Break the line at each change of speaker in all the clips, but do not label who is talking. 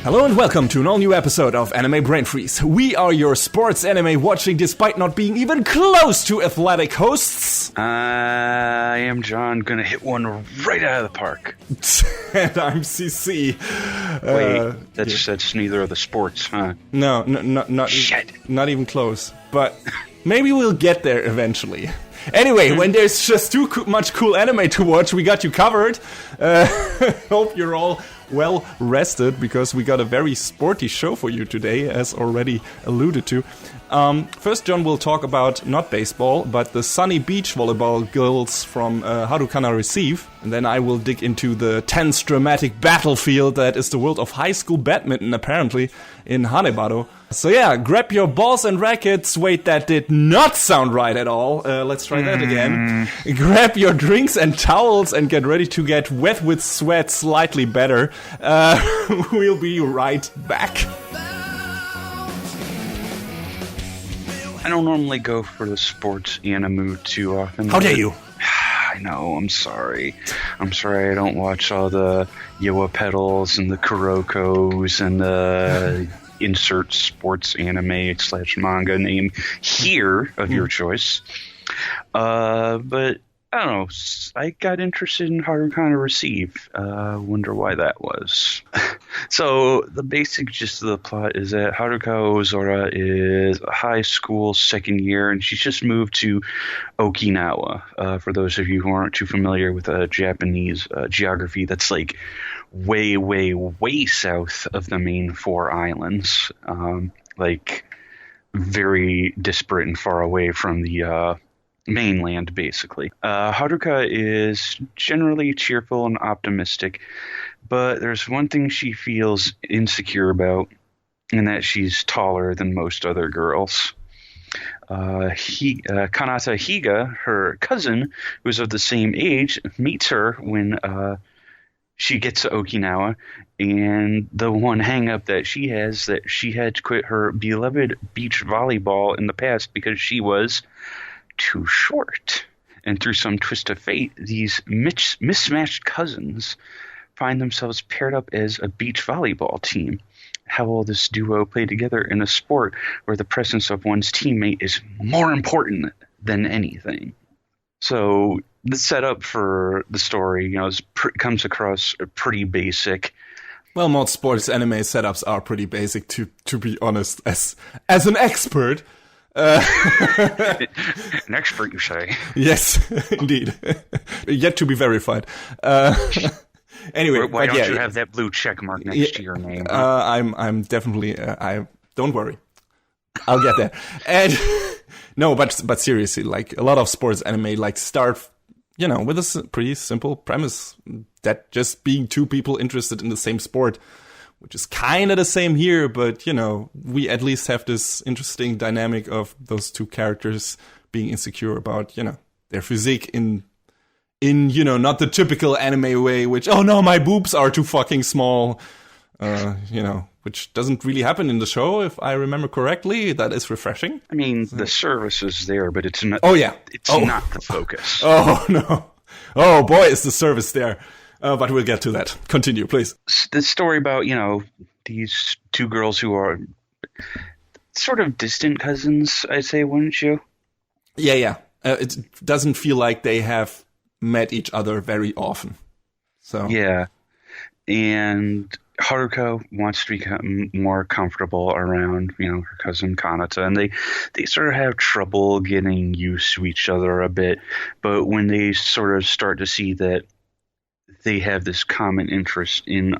Hello and welcome to an all-new episode of Anime Brain Freeze. We are your sports anime watching despite not being even close to athletic hosts.
I am John, gonna hit one right out of the park.
And I'm CC.
Wait, that's neither of the sports, huh?
No, not even close. But maybe we'll get there eventually. Anyway, when there's just too much cool anime to watch, we got you covered. Hope you're all well rested, because we got a very sporty show for you today, as already alluded to. First, John will talk about not baseball, but the sunny beach volleyball girls from Harukana Receive. And then I will dig into the tense, dramatic battlefield that is the world of high school badminton, apparently, in Hanebado. So yeah, grab your balls and rackets. Wait, that did not sound right at all. Let's try that again. Grab your drinks and towels and get ready to get wet with sweat slightly better. We'll be right back.
I don't normally go for the sports anime too often.
How dare you?
I know, I'm sorry. I don't watch all the Yoa Pedals and the Kurokos and the insert sports anime / manga name here of your choice. But I don't know, I got interested in Harukana Receive. Wonder why that was. So, the basic gist of the plot is that Haruka Ozora is a high school second year, and she's just moved to Okinawa. For those of you who aren't too familiar with Japanese geography, that's like way, way, way south of the main four islands. Like, very disparate and far away from the mainland, basically. Haruka is generally cheerful and optimistic, but there's one thing she feels insecure about, and that she's taller than most other girls. Kanata Higa, her cousin, who's of the same age, meets her when she gets to Okinawa, and the one hang-up that she has, that she had to quit her beloved beach volleyball in the past because she was too short. And through some twist of fate, these mismatched cousins find themselves paired up as a beach volleyball team. How will this duo play together in a sport where the presence of one's teammate is more important than anything? So the setup for the story, comes across pretty basic.
Well, most sports anime setups are pretty basic, to be honest, as an expert.
An expert, you say?
Yes, indeed. Yet to be verified. Anyway,
why don't you have that blue check mark next to your name?
I'm definitely. Don't worry, I'll get there. And no, but seriously, like a lot of sports anime, like start, with a pretty simple premise that just being two people interested in the same sport, which is kind of the same here, but, we at least have this interesting dynamic of those two characters being insecure about, their physique in not the typical anime way, which, oh no, my boobs are too fucking small, which doesn't really happen in the show, if I remember correctly. That is refreshing.
I mean, the service is there, but it's not.
Oh, yeah.
It's not the focus.
Oh, no. Oh, boy, is the service there. But we'll get to that. Continue, please.
The story about, these two girls who are sort of distant cousins, I'd say, wouldn't you?
Yeah. It doesn't feel like they have met each other very often. So
yeah. And Haruka wants to become more comfortable around, her cousin Kanata, and they sort of have trouble getting used to each other a bit. But when they sort of start to see that they have this common interest in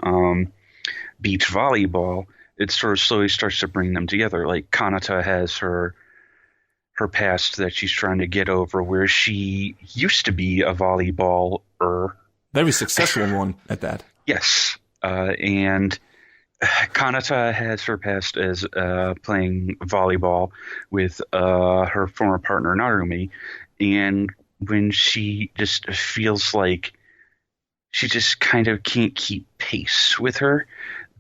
beach volleyball, it sort of slowly starts to bring them together. Like, Kanata has her past that she's trying to get over, where she used to be a volleyballer.
Very successful one at that.
Yes. And Kanata has her past as playing volleyball with her former partner Narumi, and when she just feels like she just kind of can't keep pace with her,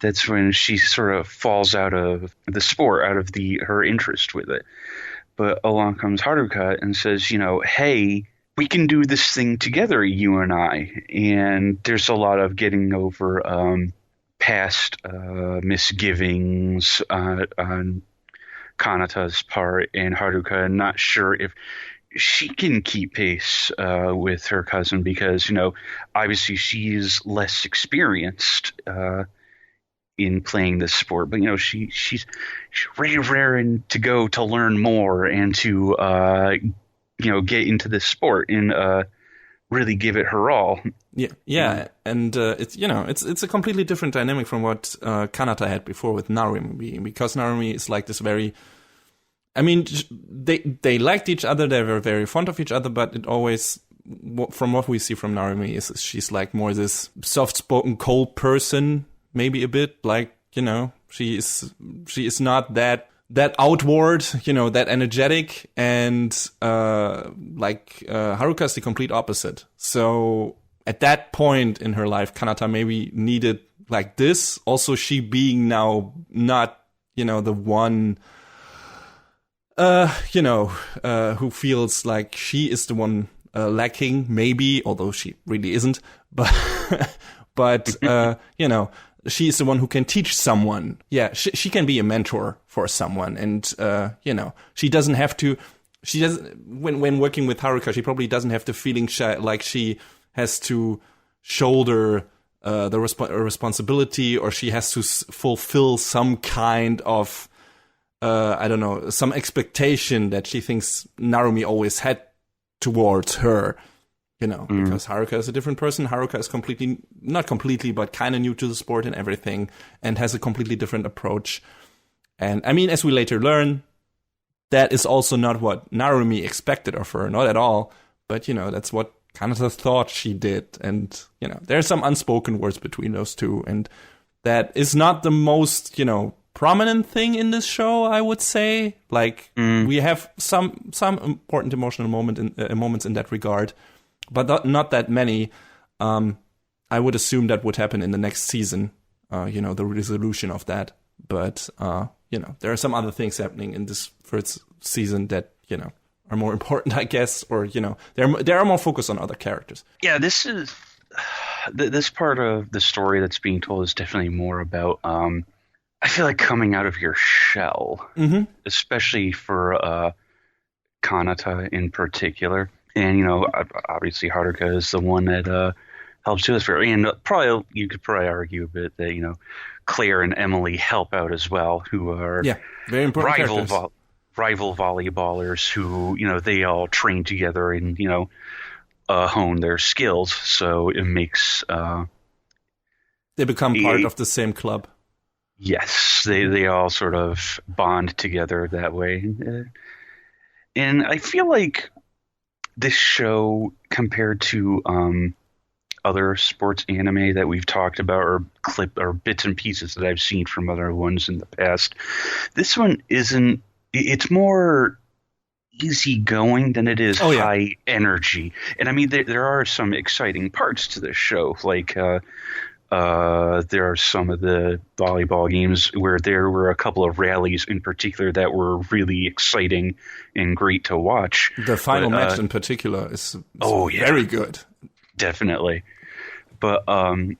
that's when she sort of falls out of the sport, out of her interest with it. But along comes Haruka and says, hey, we can do this thing together, you and I. And there's a lot of getting over past misgivings on Kanata's part, and Haruka not sure if she can keep pace with her cousin because, obviously she's less experienced in playing this sport, but she's really raring to go to learn more and to get into this sport and really give it her all.
Yeah, and it's a completely different dynamic from what Kanata had before with Narumi, because Narumi is like this very. I mean, they liked each other, they were very fond of each other, but it always, from what we see from Narumi, is she's like more this soft-spoken, cold person, maybe a bit, like, she is not that outward, that energetic, and Haruka is the complete opposite. So at that point in her life, Kanata maybe needed like this. Also, she being now not, the one, who feels like she is the one lacking, maybe, although she really isn't. But she is the one who can teach someone. Yeah, she can be a mentor for someone, and she doesn't have to. She doesn't. When working with Haruka, she probably doesn't have the feeling like she has to shoulder the responsibility, or she has to fulfill some kind of some expectation that she thinks Narumi always had towards her. Because Haruka is a different person. Haruka is not completely, but kind of new to the sport and everything, and has a completely different approach. And I mean, as we later learn, that is also not what Narumi expected of her, not at all. But, that's what Kanata thought she did. And, there are some unspoken words between those two. And that is not the most, prominent thing in this show, I would say. Like, we have some important emotional moments in that regard. But not that many. I would assume that would happen in the next season, the resolution of that. But, there are some other things happening in this first season that, are more important, I guess. Or, they are more focused on other characters.
Yeah, this part of the story that's being told is definitely more about, I feel like, coming out of your shell, especially for Kanata in particular. And, obviously Haruka is the one that helps do this for her. And you could probably argue a bit that, Claire and Emily help out as well, who are
very important
rival volleyballers who, they all train together and, hone their skills. So it makes...
they become part of the same club.
Yes, they all sort of bond together that way. And I feel like this show, compared to other sports anime that we've talked about, or bits and pieces that I've seen from other ones in the past, this one isn't. It's more easygoing than it is high energy. And I mean, there are some exciting parts to this show, like there are some of the volleyball games where there were a couple of rallies in particular that were really exciting and great to watch.
The final match in particular is very good.
Definitely. But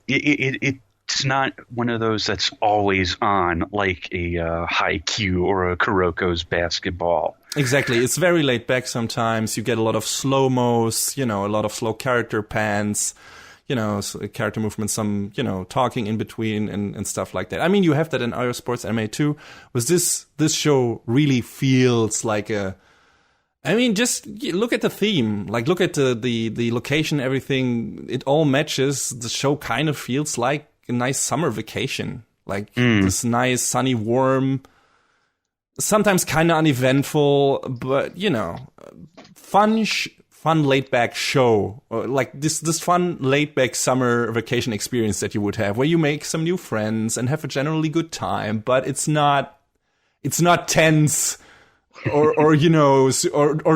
it's not one of those that's always on, like a Haikyuu or a Kuroko's basketball.
Exactly. It's very laid back sometimes. You get a lot of slow-mos, a lot of slow character pans, character movements, some, talking in between and stuff like that. I mean, you have that in other sports anime too. With this show really feels like just look at the theme, like look at the location, everything. It all matches. The show kind of feels like a nice summer vacation, like this nice, sunny, warm, sometimes kind of uneventful, but fun laid-back show, like this fun laid-back summer vacation experience that you would have, where you make some new friends and have a generally good time, but it's not tense or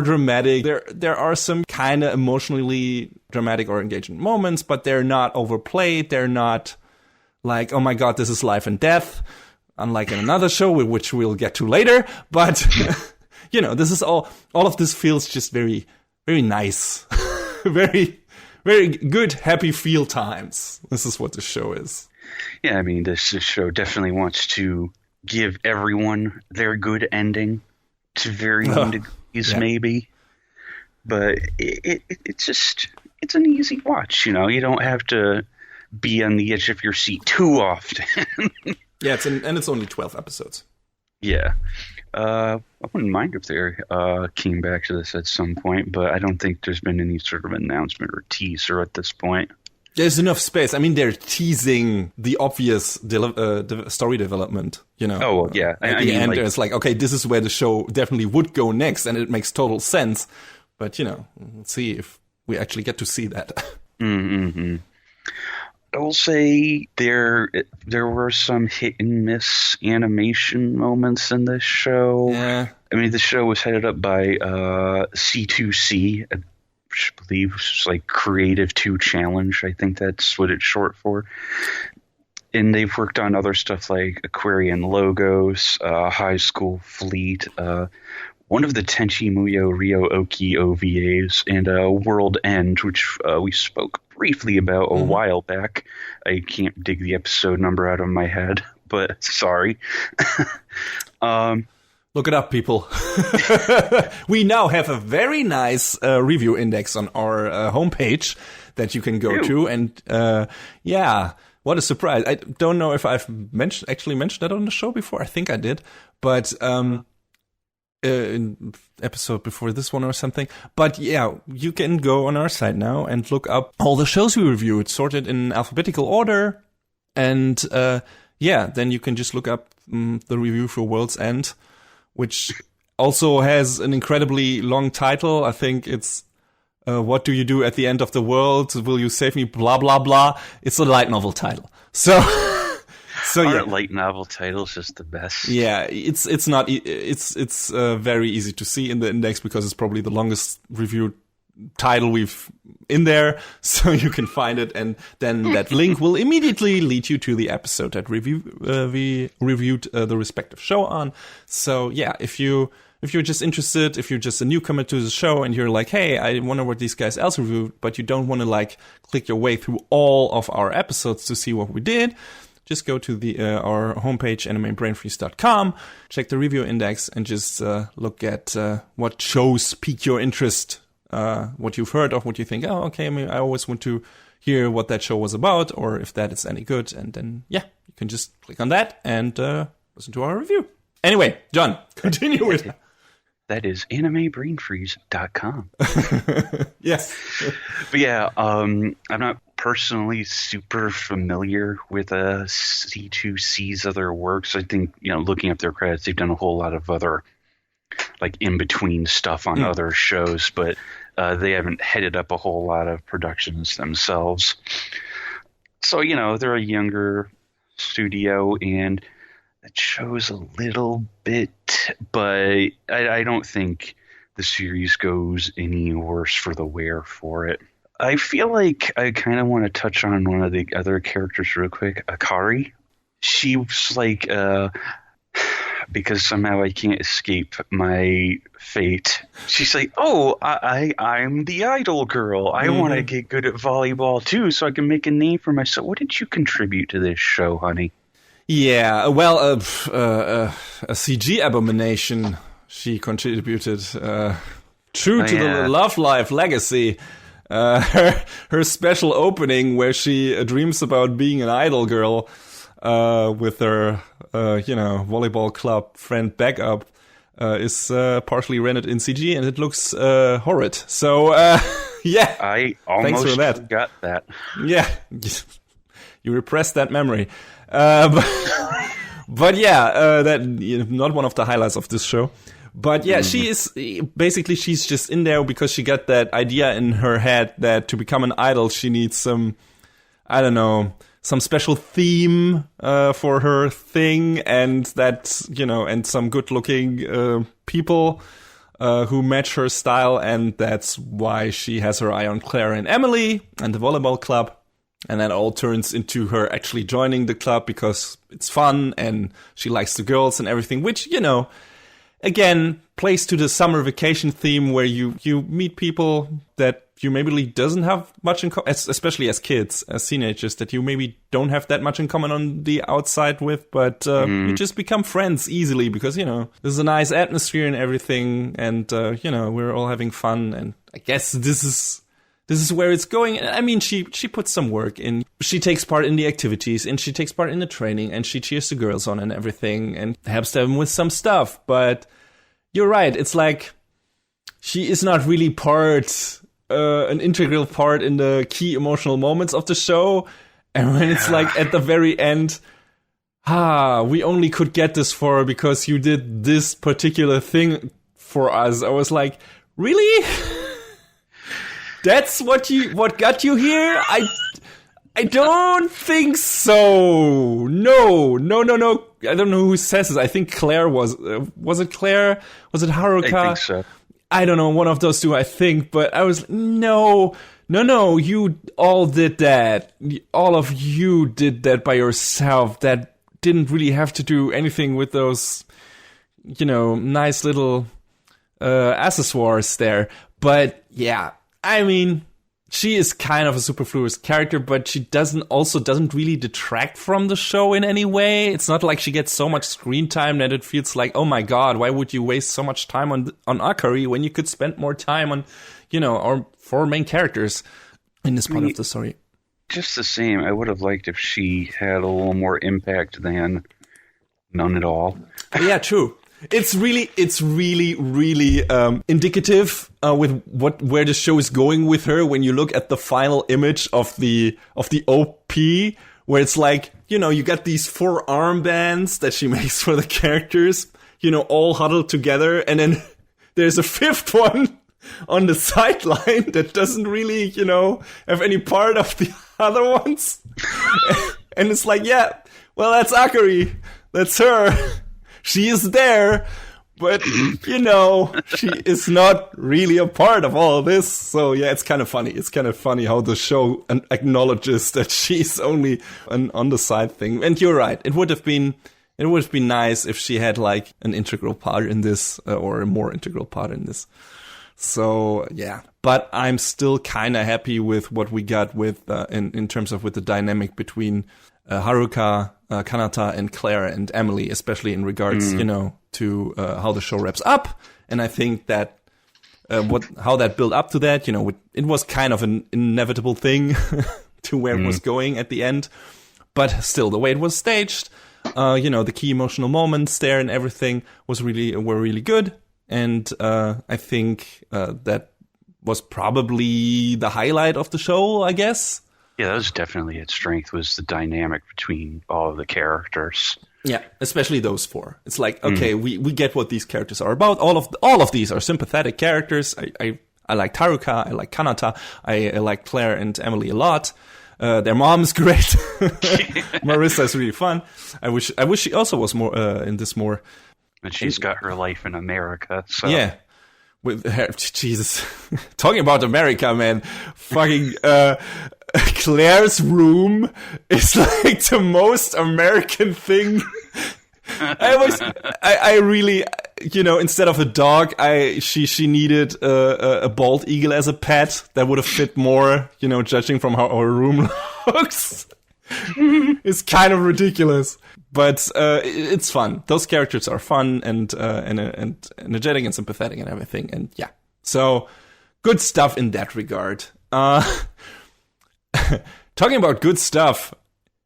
dramatic. There are some kind of emotionally dramatic or engaging moments, but they're not overplayed. They're not like, oh my god, this is life and death, unlike in another show, which we'll get to later. But this is all of this feels just very, very nice. Very, very good, happy feel times. This is what the show is.
Yeah, I mean, this show definitely wants to give everyone their good ending to varying degrees, maybe. But it's an easy watch, you know. You don't have to be on the edge of your seat too often.
Yeah, it's only 12 episodes.
Yeah. I wouldn't mind if they came back to this at some point, but I don't think there's been any sort of announcement or teaser at this point.
There's enough space. I mean, they're teasing the obvious story development, you know.
Oh, yeah.
At the end, it's like, okay, this is where the show definitely would go next, and it makes total sense. But, you know, let's see if we actually get to see that.
Mm-hmm. I will say there were some hit and miss animation moments in this show.
Yeah.
I mean, the show was headed up by C2C, I believe, which is like Creative 2 Challenge. I think that's what it's short for. And they've worked on other stuff like Aquarian Logos, High School Fleet, one of the Tenchi Muyo Ryo Oki OVAs, and World End, which we spoke briefly about a while back. I can't dig the episode number out of my head, but sorry.
Look it up, people. We now have a very nice review index on our homepage that you can go to. And yeah, what a surprise. I don't know if I've actually mentioned that on the show before. I think I did. But in episode before this one or something. But yeah, you can go on our site now and look up all the shows we review. It's sorted in alphabetical order. And yeah, then you can just look up the review for World's End, which also has an incredibly long title. I think it's What Do You Do at the End of the World? Will You Save Me? Blah, blah, blah. It's a light novel title. So...
Aren't light novel titles just the best?
Yeah, it's very easy to see in the index because it's probably the longest reviewed title we've in there, so you can find it, and then that link will immediately lead you to the episode that we reviewed the respective show on. So yeah, if you're just interested, if you're just a newcomer to the show and you're like, hey, I wonder what these guys else reviewed, but you don't want to like click your way through all of our episodes to see what we did, just go to our homepage, animebrainfreeze.com, check the review index, and just look at what shows pique your interest, what you've heard of, what you think, oh, okay, I mean, I always want to hear what that show was about, or if that is any good, and then, yeah, you can just click on that and listen to our review. Anyway, John, continue with that.
That is animebrainfreeze.com.
Yes.
But yeah, I'm not personally super familiar with C2C's other works. I think, you know, looking up their credits, they've done a whole lot of other, like, in-between stuff on other shows, but they haven't headed up a whole lot of productions themselves. So, you know, they're a younger studio, and it shows a little bit, but I don't think the series goes any worse for the wear for it. I feel like I kind of want to touch on one of the other characters real quick, Akari. She was like, because somehow I can't escape my fate. She's like, oh, I'm the idol girl. I want to get good at volleyball too, so I can make a name for myself. What did you contribute to this show, honey?
Yeah, well, a CG abomination she contributed. True to the Love Life legacy. Her special opening where she dreams about being an idol girl with her, volleyball club friend backup is partially rendered in CG, and it looks horrid. So, yeah.
I almost forgot that.
Yeah. You repressed that memory. But yeah, that not one of the highlights of this show. But yeah, she's just in there because she got that idea in her head that to become an idol, she needs some special theme for her thing, and that, and some good looking people who match her style, and that's why she has her eye on Claire and Emily and the volleyball club. And that all turns into her actually joining the club because it's fun and she likes the girls and everything, which, again, plays to the summer vacation theme where you meet people that you maybe doesn't have much in common, especially as kids, as teenagers, that you maybe don't have that much in common on the outside with, but you just become friends easily because, there's a nice atmosphere and everything, and, we're all having fun, and I guess this is where it's going. I mean, she puts some work in. She takes part in the activities, and she takes part in the training, and she cheers the girls on and everything, and helps them with some stuff, but you're right, it's like, she is not really an integral part in the key emotional moments of the show. And when it's like at the very end, we only could get this for her because you did this particular thing for us. I was like, really? That's what got you here? I don't think so. No. I don't know who says this. I think Claire was it Claire? Was it Haruka?
I think so.
I don't know, one of those two, I think, but I was, no, you all did that. All of you did that by yourself. That didn't really have to do anything with those, nice little accessoires there. But yeah, I mean, she is kind of a superfluous character, but she doesn't really detract from the show in any way. It's not like she gets so much screen time that it feels like, oh my god, why would you waste so much time on Akari when you could spend more time on, our four main characters in this part of the story.
Just the same, I would have liked if she had a little more impact than none at all.
Yeah, true. It's really indicative with where the show is going with her when you look at the final image of the OP, where it's like, you got these 4 armbands that she makes for the characters, all huddled together, and then there's a 5th one on the sideline that doesn't really, have any part of the other ones. And it's like, yeah, well, that's Akari. That's her. She is there, but, she is not really a part of all this. So, yeah, it's kind of funny. It's kind of funny how the show acknowledges that she's only an on-the-side thing. And you're right. It would have been nice if she had, like, an integral part in this, or a more integral part in this. So, yeah. But I'm still kind of happy with what we got with, in terms of with the dynamic between Haruka, Kanata, and Claire and Emily, especially in regards, to how the show wraps up. And I think that how that built up to that, it was kind of an inevitable thing to where it was going at the end. But still, the way it was staged, the key emotional moments there and everything were really good. And I think that was probably the highlight of the show, I guess.
Yeah, that was definitely its strength, was the dynamic between all of the characters.
Yeah, especially those 4. It's like, okay, we get what these characters are about. All of these are sympathetic characters. I like Haruka, I like Kanata, I like Claire and Emily a lot. Their mom is great. Marissa is really fun. I wish she also was more in this more.
And she's got her life in America. So.
Yeah. With her, Jesus, talking about America, man, fucking Claire's room is like the most American thing. I really, instead of a dog, she needed a bald eagle as a pet that would have fit more, judging from how our room looks. It's kind of ridiculous. But it's fun. Those characters are fun and energetic and sympathetic and everything. And yeah, so good stuff in that regard. Talking about good stuff,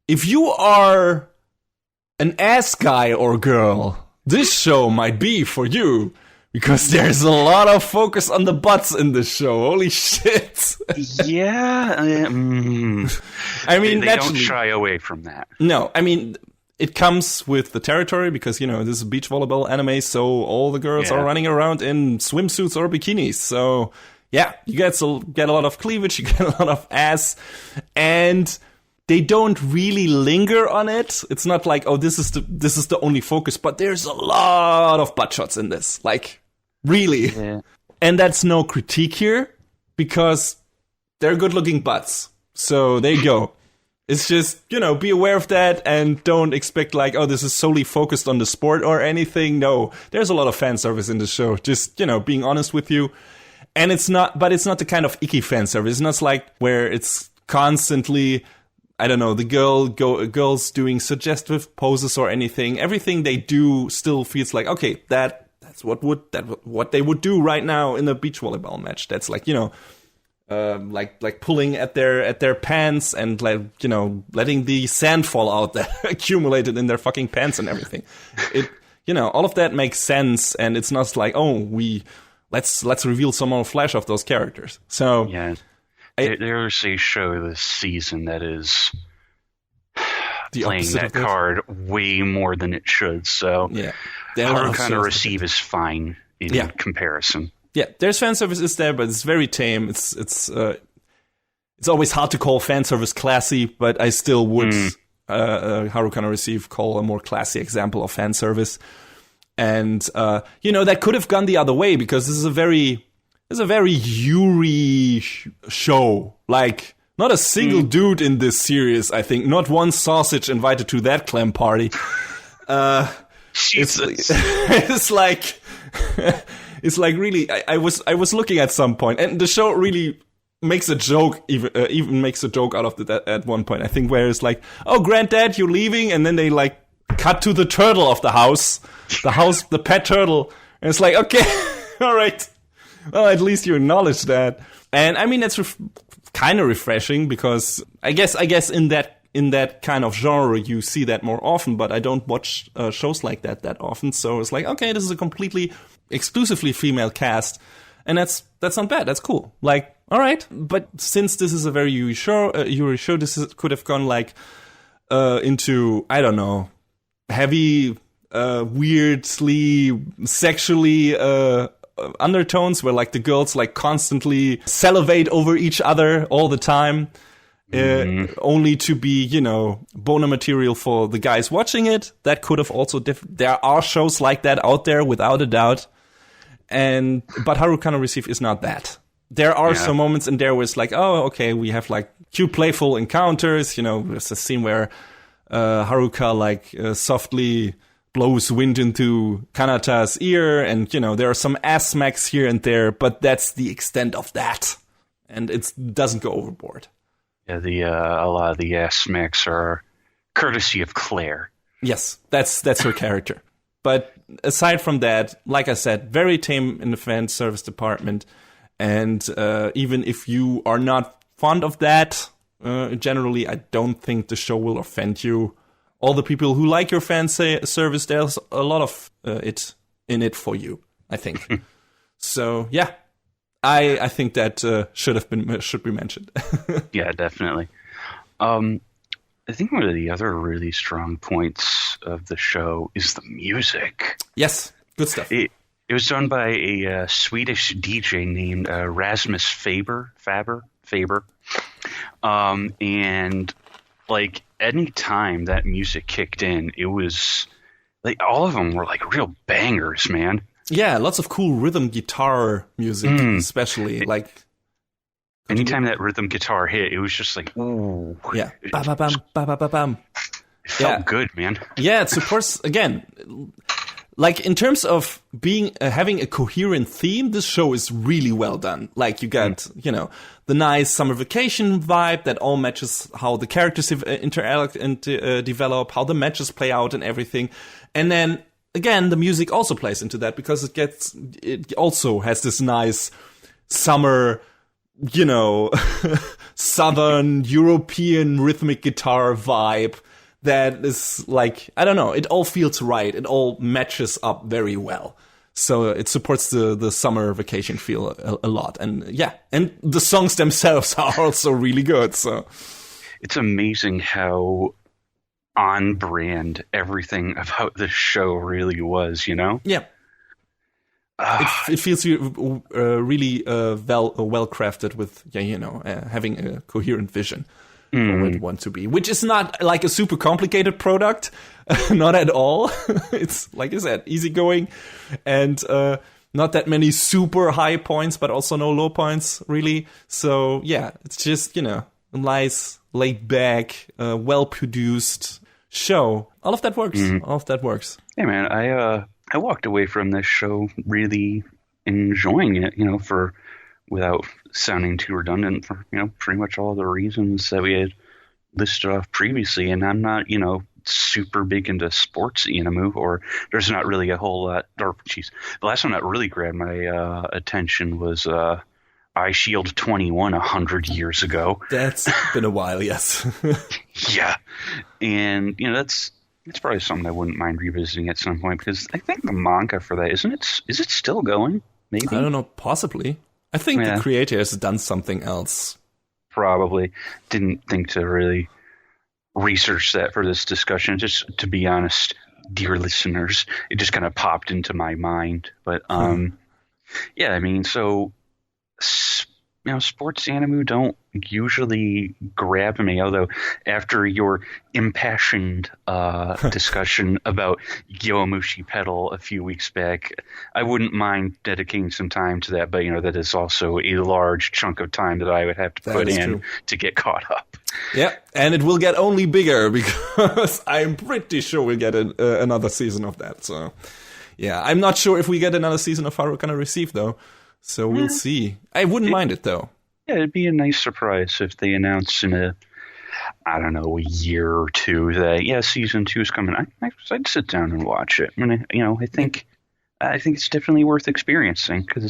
if you are an ass guy or girl, this show might be for you. Because there's a lot of focus on the butts in this show. Holy shit.
Yeah. I mean, they don't shy away from that.
No, I mean, it comes with the territory because, this is a beach volleyball anime, so all the girls are running around in swimsuits or bikinis. So, yeah, you get a lot of cleavage, you get a lot of ass, and they don't really linger on it. It's not like, oh, this is the only focus, but there's a lot of butt shots in this. Like, really. Yeah. And that's no critique here, because they're good-looking butts. So, there you go. It's just, be aware of that and don't expect like, oh, this is solely focused on the sport or anything. No, there's a lot of fan service in the show. Just, being honest with you. And it's not the kind of icky fan service. It's not like where it's constantly, I don't know, the girls doing suggestive poses or anything. Everything they do still feels like, okay, that's what they would do right now in a beach volleyball match. That's like, like pulling at their pants and like, letting the sand fall out that accumulated in their fucking pants and everything. All of that makes sense, and it's not like, oh, let's reveal some more flesh of those characters. So
yeah, there's a show this season that is playing that card way more than it should. So
yeah,
Harukana Receive is fine in comparison.
Yeah, there's fan service is there, but it's very tame. It's always hard to call fan service classy, but I still would Harukana Receive call a more classy example of fan service. And that could have gone the other way, because this is a very Yuri show. Like, not a single dude in this series, I think. Not one sausage invited to that clam party. It's like it's like really. I was looking at some point, and the show really makes a joke, even makes a joke out of that at one point. I think, where it's like, "Oh, granddad, you're leaving," and then they like cut to the turtle of the house, the pet turtle, and it's like, okay, all right. Well, at least you acknowledge that, and I mean that's kind of refreshing, because I guess in that kind of genre you see that more often, but I don't watch shows like that often. So it's like, okay, this is a completely exclusively female cast, and that's not bad. That's cool. Like, all right, but since this is a very Yuri show, could have gone like into, I don't know, heavy, weirdly sexually undertones, where like the girls like constantly salivate over each other all the time, only to be, boner material for the guys watching it. That could have also there are shows like that out there, without a doubt. But Harukana Receive is not that. There are some moments in there where it's like, oh, okay, we have like cute playful encounters. There's a scene where Haruka like softly blows wind into Kanata's ear, and there are some ass smacks here and there, but that's the extent of that, and it doesn't go overboard. Yeah,
a lot of the ass smacks are courtesy of Claire.
Yes, that's her character. But aside from that, like I said, very tame in the fan service department, and even if you are not fond of that, generally, I don't think the show will offend you. All the people who like your fan service, there's a lot of it in it for you, I think. So yeah, I think that should be mentioned.
Yeah, definitely. I think one of the other really strong points of the show is the music.
Yes, good stuff.
It was done by a Swedish DJ named Rasmus Faber. And like any time that music kicked in, it was like all of them were like real bangers, man.
Yeah, lots of cool rhythm guitar music, especially like.
Anytime that rhythm guitar hit, it was just like, ooh.
Yeah. Ba ba bam, ba ba ba bam.
It felt good, man.
Yeah, it supports, again, like in terms of having a coherent theme, this show is really well done. Like you got, the nice summer vacation vibe that all matches how the characters interact and develop, how the matches play out and everything. And then, again, the music also plays into that, because it also has this nice summer, Southern European rhythmic guitar vibe that is like, I don't know, it all feels right. It all matches up very well. So it supports the summer vacation feel a lot. And yeah, and the songs themselves are also really good. So
it's amazing how on brand everything about the show really was,
Yeah. It feels really well crafted with having a coherent vision for what it wants to be, which is not like a super complicated product, not at all. It's like I said, easygoing, and not that many super high points, but also no low points really. So yeah, it's just a nice laid back, well-produced show. All of that works.
Mm-hmm.
All of that works.
Hey, man, I walked away from this show really enjoying it, without sounding too redundant, for, pretty much all the reasons that we had listed off previously. And I'm not, super big into sports anime, or there's not really a whole lot. The last one that really grabbed my attention was Eye Shield 21 100 years ago.
That's been a while, yes.
Yeah, and that's probably something I wouldn't mind revisiting at some point, because I think the manga for that is it still going? Maybe,
I don't know, possibly. I think the creator has done something else.
Probably. Didn't think to really research that for this discussion. Just to be honest, dear listeners, it just kind of popped into my mind. But yeah, I mean, so sports anime don't usually grab me. Although after your impassioned discussion about Yowamushi Pedal a few weeks back, I wouldn't mind dedicating some time to that. But that is also a large chunk of time that I would have to put in to get caught up.
Yeah, and it will get only bigger because I'm pretty sure we'll get another season of that. So, yeah, I'm not sure if we get another season of Harukana Receive, though. So we'll see. I wouldn't mind it, though.
Yeah, it'd be a nice surprise if they announced in a year or two that, season 2 is coming. I'd sit down and watch it. I mean, I think it's definitely worth experiencing because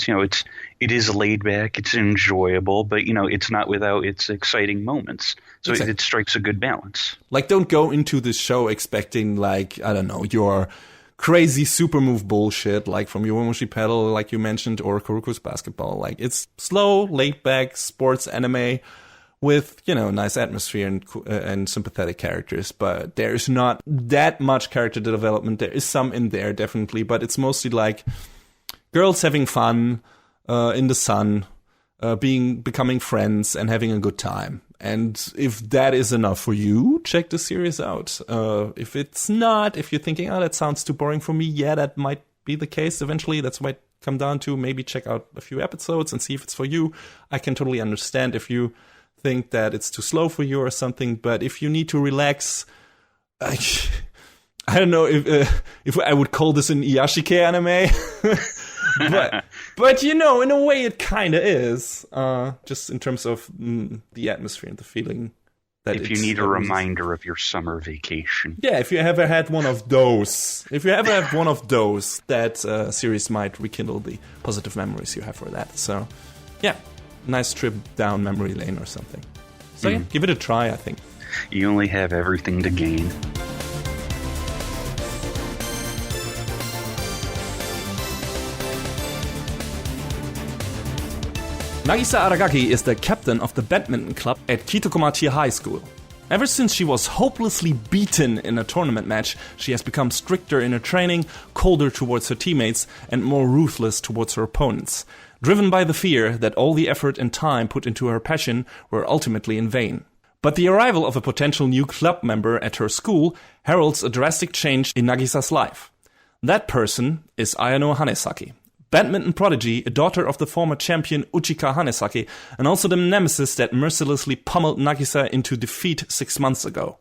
it is laid back, it's enjoyable, but it's not without its exciting moments. So exactly. It strikes a good balance.
Like, don't go into this show expecting your crazy super move bullshit like from Yowamushi Pedal, like you mentioned, or Kuroko's Basketball. Like, it's slow, laid back sports anime with nice atmosphere and sympathetic characters, but there's not that much character development. There is some in there, definitely, but it's mostly like girls having fun in the sun, becoming friends and having a good time. And if that is enough for you, check the series out. If it's not, if you're thinking, that sounds too boring for me, that might be the case eventually. That's what it come down to. Maybe check out a few episodes and see if it's for you. I can totally understand if you think that it's too slow for you or something, but if you need to relax, I don't know if I would call this an Iyashike anime, but in a way it kind of is, just in terms of the atmosphere and the feeling. That
if you need a reminder of your summer vacation.
Yeah, if you ever had one of those, that series might rekindle the positive memories you have for that. So, yeah. Nice trip down memory lane or something. So yeah, give it a try, I think.
You only have everything to gain.
Nagisa Aragaki is the captain of the badminton club at Kitokomachi High School. Ever since she was hopelessly beaten in a tournament match, she has become stricter in her training, colder towards her teammates, and more ruthless towards her opponents, driven by the fear that all the effort and time put into her passion were ultimately in vain. But the arrival of a potential new club member at her school heralds a drastic change in Nagisa's life. That person is Ayano Hanesaki, badminton prodigy, a daughter of the former champion Uchika Hanesaki, and also the nemesis that mercilessly pummeled Nagisa into defeat 6 months ago.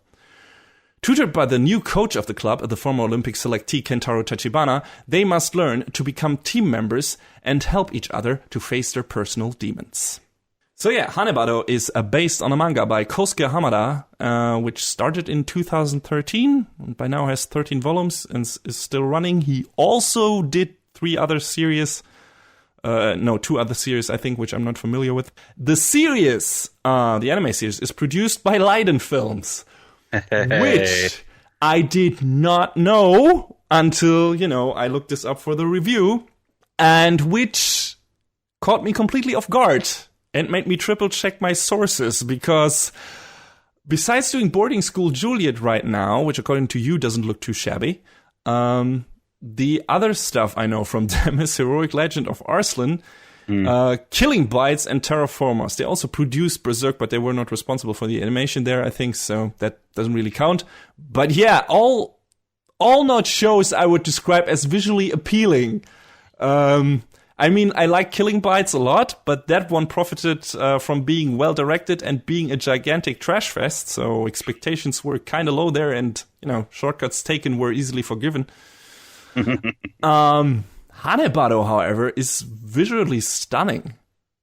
Tutored by the new coach of the club, the former Olympic selectee Kentaro Tachibana, they must learn to become team members and help each other to face their personal demons. So yeah, Hanebado is based on a manga by Kosuke Hamada, which started in 2013, and by now has 13 volumes and is still running. He also did 2 other series, I think, which I'm not familiar with. The series, the anime series, is produced by Leiden Films, which I did not know until, I looked this up for the review, and which caught me completely off guard and made me triple check my sources, because besides doing Boarding School Juliet right now, which according to you doesn't look too shabby, the other stuff I know from them is Heroic Legend of Arslan, Killing Bites, and Terraformers. They also produced Berserk, but they were not responsible for the animation there, I think, so that doesn't really count. But yeah, all not shows I would describe as visually appealing. I mean, I like Killing Bites a lot, but that one profited from being well-directed and being a gigantic trash fest, so expectations were kind of low there, and, shortcuts taken were easily forgiven. Hanebado, however, is visually stunning.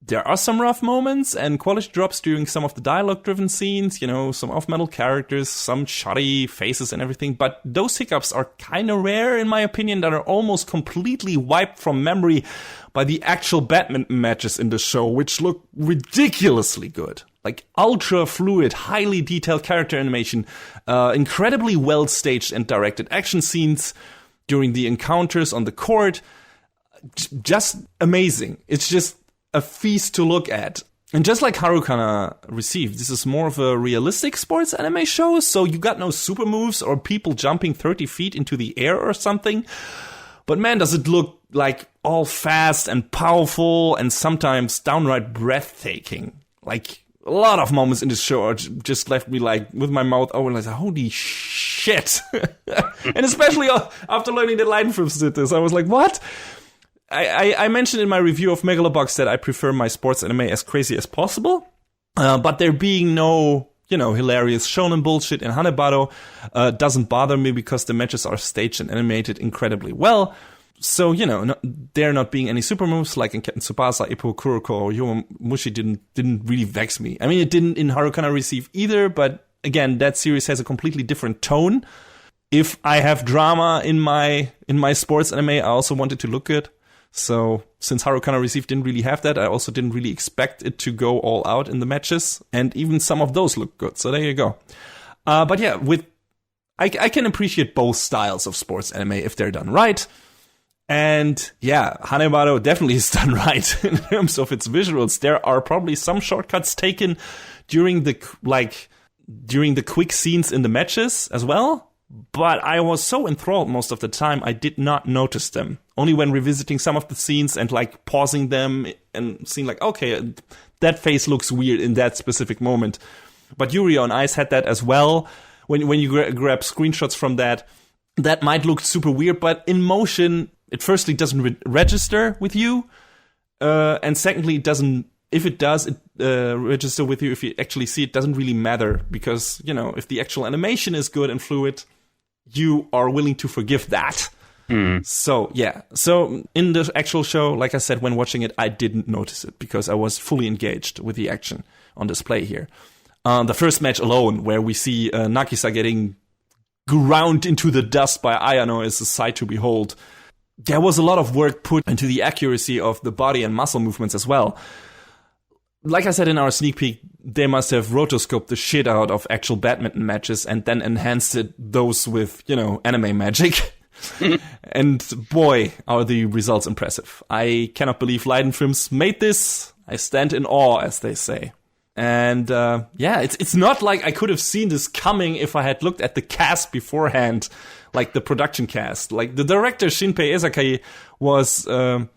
There are some rough moments and quality drops during some of the dialogue-driven scenes, some off-metal characters, some shoddy faces and everything, but those hiccups are kind of rare, in my opinion, that are almost completely wiped from memory by the actual badminton matches in the show, which look ridiculously good. Like, ultra-fluid, highly detailed character animation, incredibly well-staged and directed action scenes during the encounters on the court. Just amazing. It's just a feast to look at. And just like Harukana Receive, this is more of a realistic sports anime show, so you got no super moves or people jumping 30 feet into the air or something. But man, does it look like all fast and powerful and sometimes downright breathtaking. Like, a lot of moments in this show just left me like with my mouth open, like, holy shit. And especially after learning that Leidenfilms did this, I was like, what? I mentioned in my review of Megalobox that I prefer my sports anime as crazy as possible, but there being no, hilarious shonen bullshit in Hanebado doesn't bother me because the matches are staged and animated incredibly well. So, there not being any super moves like in Captain Tsubasa, Ippo, Kuroko, or Yowamushi didn't really vex me. I mean, it didn't in Harukana Receive either, but again, that series has a completely different tone. If I have drama in my sports anime, I also want it to look good. So, since Harukana Receive didn't really have that, I also didn't really expect it to go all out in the matches, and even some of those look good, so there you go. But yeah, I can appreciate both styles of sports anime if they're done right, and yeah, Hanebado definitely is done right in terms of its visuals. There are probably some shortcuts taken during the quick scenes in the matches as well, but I was so enthralled most of the time, I did not notice them. Only when revisiting some of the scenes and like pausing them and seeing like, okay, that face looks weird in that specific moment. But Yuri on Ice had that as well. When you grab screenshots from that might look super weird, but in motion, it firstly doesn't register with you. And secondly, it doesn't, if it does, register with you. If you actually see it, doesn't really matter because, if the actual animation is good and fluid, you are willing to forgive that. So, yeah. So, in the actual show, like I said, when watching it, I didn't notice it because I was fully engaged with the action on display here. The first match alone, where we see Nagisa getting ground into the dust by Ayano, is a sight to behold. There was a lot of work put into the accuracy of the body and muscle movements as well. Like I said in our sneak peek, they must have rotoscoped the shit out of actual badminton matches and then enhanced those with, anime magic. And boy, are the results impressive. I cannot believe Leidenfilms made this. I stand in awe, as they say. And it's not like I could have seen this coming if I had looked at the cast beforehand, like the production cast. Like the director Shinpei Ezakai was a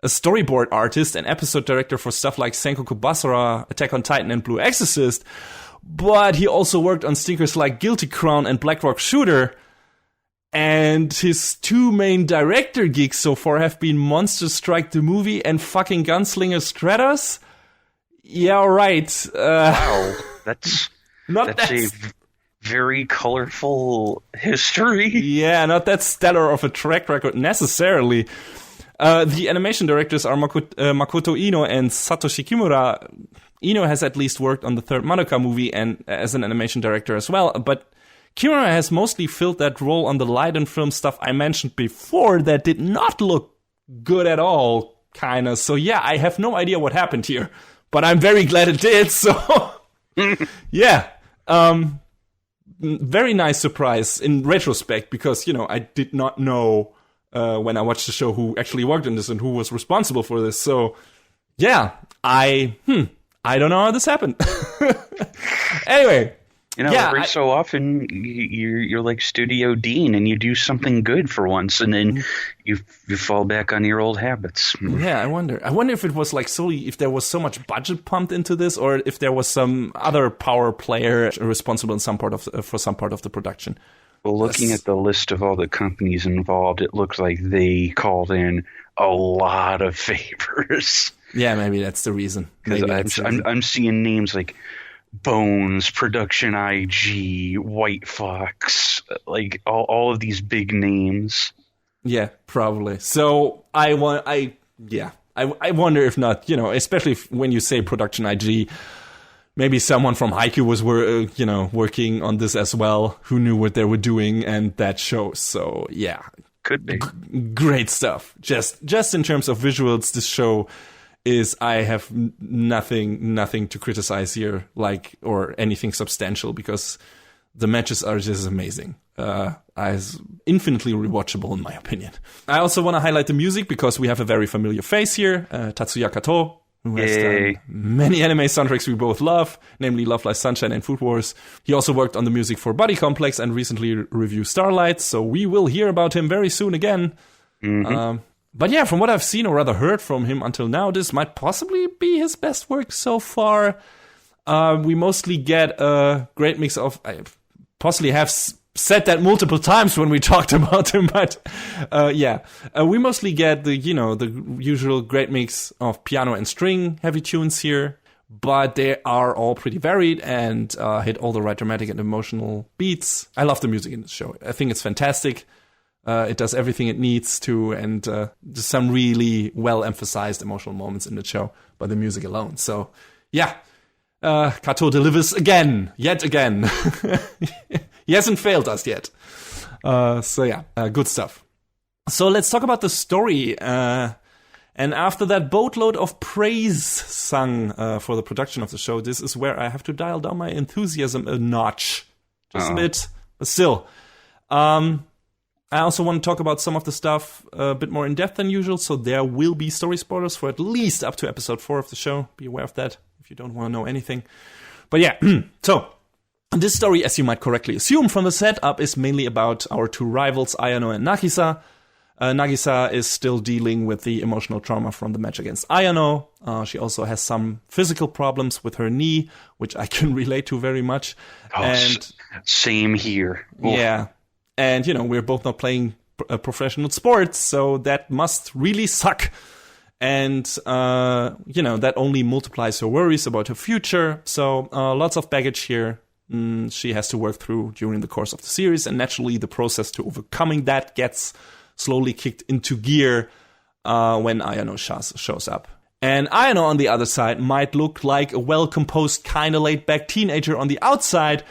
storyboard artist and episode director for stuff like Sengoku Basara, Attack on Titan, and Blue Exorcist. But he also worked on stinkers like Guilty Crown and Black Rock Shooter. And his two main director gigs so far have been Monster Strike the Movie and fucking Gunslinger Stratos. Yeah, right.
Wow, that's
a
very colorful history.
Yeah, not that stellar of a track record necessarily. The animation directors are Makoto Ino and Satoshi Kimura. Ino has at least worked on the third Madoka movie and as an animation director as well, but Kimura has mostly filled that role on the Leidenfilm stuff I mentioned before that did not look good at all, kinda. So yeah, I have no idea what happened here, but I'm very glad it did, so yeah. Very nice surprise in retrospect because, I did not know when I watched the show who actually worked on this and who was responsible for this. So yeah, I don't know how this happened. Anyway.
Every so often you're like Studio Dean and you do something good for once and then you fall back on your old habits.
Yeah, I wonder if it was like solely if there was so much budget pumped into this or if there was some other power player responsible in for some part of the production.
Well, looking at the list of all the companies involved, it looks like they called in a lot of favors.
Yeah, maybe that's the reason.
I'm seeing names like Bones, Production IG, White Fox, like all of these big names.
Yeah, probably. So I wonder if not, especially when you say Production IG, maybe someone from Haiku was working on this as well, who knew what they were doing, and that shows. So yeah,
could be
great stuff. Just in terms of visuals, this show is, I have nothing to criticize here, or anything substantial, because the matches are just amazing. As infinitely rewatchable in my opinion. I also want to highlight the music because we have a very familiar face here, Tatsuya Kato, who has done many anime soundtracks we both love, namely Love Live Sunshine and Food Wars. He also worked on the music for Body Complex and recently reviewed Starlight, so we will hear about him very soon again. Mm-hmm. But yeah, from what I've seen or rather heard from him until now, this might possibly be his best work so far. We mostly get a great mix of... I possibly have said that multiple times when we talked about him, but we mostly get the usual great mix of piano and string heavy tunes here, but they are all pretty varied and hit all the right dramatic and emotional beats. I love the music in this show. I think it's fantastic. It does everything it needs to, and just some really well-emphasized emotional moments in the show by the music alone. So, yeah, Kato delivers yet again. He hasn't failed us yet. Good stuff. So let's talk about the story. And after that boatload of praise sung for the production of the show, this is where I have to dial down my enthusiasm a notch. Just a bit, but still. I also want to talk about some of the stuff a bit more in depth than usual, so there will be story spoilers for at least up to episode 4 of the show. Be aware of that if you don't want to know anything. But yeah, so this story, as you might correctly assume from the setup, is mainly about our two rivals, Ayano and Nagisa. Nagisa is still dealing with the emotional trauma from the match against Ayano. She also has some physical problems with her knee, which I can relate to very much.
Same here. Oof.
Yeah. And, we're both not playing professional sports, so that must really suck. And, that only multiplies her worries about her future. So lots of baggage here she has to work through during the course of the series. And naturally, the process to overcoming that gets slowly kicked into gear when Ayano shows up. And Ayano, on the other side, might look like a well-composed, kind of laid-back teenager on the outside,